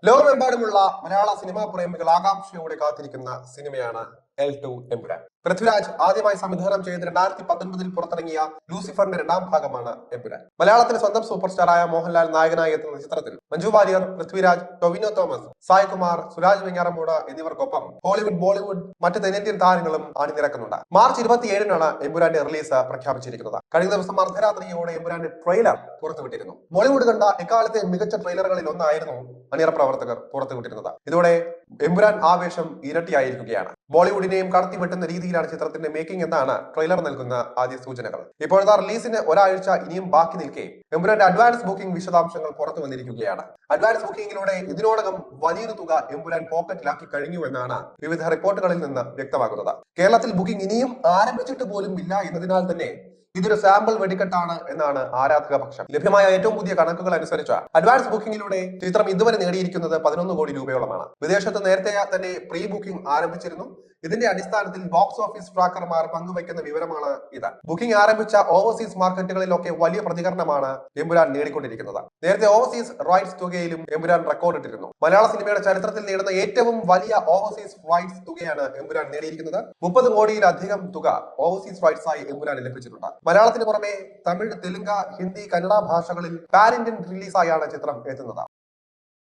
ലോകമെമ്പാടുമുള്ള മലയാള സിനിമാ പ്രേമികൾ ആകാംക്ഷയോടെ കാത്തിരിക്കുന്ന സിനിമയാണ് L2 എമ്പുരാൻ. പൃഥ്വിരാജ് ആദ്യമായി സംവിധാനം ചെയ്ത് 2019 പുറത്തിറങ്ങിയ ലൂസിഫറിന്റെ രണ്ടാം ഭാഗമാണ് എമ്പുരാൻ. മലയാളത്തിന് സ്വന്തം സൂപ്പർ സ്റ്റാറായ മോഹൻലാൽ നായകനായി എത്തുന്ന ചിത്രത്തിൽ മഞ്ജു വാര്യർ, പൃഥ്വിരാജ്, ടൊവിനോ തോമസ്, സായ് കുമാർ, സുരാജ് വെഞ്ഞാറമൂട് എന്നിവർക്കൊപ്പം ഹോളിവുഡ്, ബോളിവുഡ്, മറ്റ് തെന്നിന്ത്യൻ താരങ്ങളും അണിനിരക്കുന്നുണ്ട്. മാർച്ച് 27-നാണ് എമ്പുരാന്റെ റിലീസ് പ്രഖ്യാപിച്ചിരിക്കുന്നത്. കഴിഞ്ഞ ദിവസം അർദ്ധരാത്രിയോടെ എമ്പുരാന്റെ ട്രെയിലർ പുറത്തുവിട്ടിരുന്നു. ബോളിവുഡ് കണ്ട എക്കാലത്തെ മികച്ച ട്രെയിലറുകളിൽ ഒന്നായിരുന്നു അണിയറ പ്രവർത്തകർ പുറത്തുവിട്ടിരുന്നത്. ഇതോടെ എമ്പുരാൻ ആവേശം ഇരട്ടിയായിരിക്കുകയാണ്. ബോളിവുഡിനെയും കടത്തിവെട്ടുന്ന രീതിയിലാണ് ചിത്രത്തിന്റെ മേക്കിംഗ് എന്നാണ് ട്രെയിലർ നൽകുന്ന ആദ്യ സൂചനകൾ. ഇപ്പോഴത്തെ റിലീസിന് ഒരാഴ്ച ഇനിയും ബാക്കി നിൽക്കെ എമ്പുരാന്റെ അഡ്വാൻസ് ബുക്കിംഗ് വിശദാംശങ്ങൾ പുറത്തു വന്നിരിക്കുകയാണ്. അഡ്വാൻസ് ബുക്കിംഗിലൂടെ ഇതിനോടകം വലിയൊരു തുക എമ്പുരാൻ പോക്കറ്റിലാക്കി കഴിഞ്ഞു എന്നാണ് വിവിധ റിപ്പോർട്ടുകളിൽ നിന്ന് വ്യക്തമാകുന്നത്. കേരളത്തിൽ ബുക്കിംഗ് ഇനിയും ആരംഭിച്ചിട്ട് പോലും ഇല്ല എന്നതിനാൽ തന്നെ ഇതൊരു സാമ്പിൾ വെടിക്കെട്ടാണ് എന്നാണ് ആരാധക പക്ഷം. ലഭ്യമായ ഏറ്റവും പുതിയ കണക്കുകൾ അനുസരിച്ച് അഡ്വാൻസ് ബുക്കിംഗിലൂടെ ചിത്രം ഇതുവരെ നേടിയിരിക്കുന്നത് 11 കോടി രൂപയോളമാണ്. വിദേശത്ത് നേരത്തെ തന്നെ പ്രീ ബുക്കിംഗ് ആരംഭിച്ചിരുന്നു. ഇതിന്റെ അടിസ്ഥാനത്തിൽ ബോക്സ് ഓഫീസ് ട്രാക്കർമാർ പങ്കുവയ്ക്കുന്ന വിവരമാണ് ഇത്. ബുക്കിംഗ് ആരംഭിച്ച ഓവർസീസ് മാർക്കറ്റുകളിലൊക്കെ വലിയ പ്രതികരണമാണ് എമ്പുരാൻ നേടിക്കൊണ്ടിരിക്കുന്നത്. നേരത്തെ ഓവർസീസ് റൈറ്റ്സ് തുകയിലും എമ്പുരാൻ റെക്കോർഡിട്ടിരുന്നു. മലയാള സിനിമയുടെ ചരിത്രത്തിൽ നേടുന്ന ഏറ്റവും വലിയ ഓവർസീസ് റൈറ്റ്സ് തുകയാണ് എമ്പുരാൻ നേടിയിരിക്കുന്നത്. 30 കോടിയിലധികം തുക ഓവർസീസ് റൈറ്റ്സ് ആയി എമ്പുരാൻ ലഭിച്ചിട്ടുണ്ട്. മലയാളത്തിന് പുറമെ തമിഴ്, തെലുങ്ക്, ഹിന്ദി, കന്നഡ ഭാഷകളിൽ പാൻ ഇന്ത്യൻ റിലീസായാണ് ചിത്രം എത്തുന്നത്.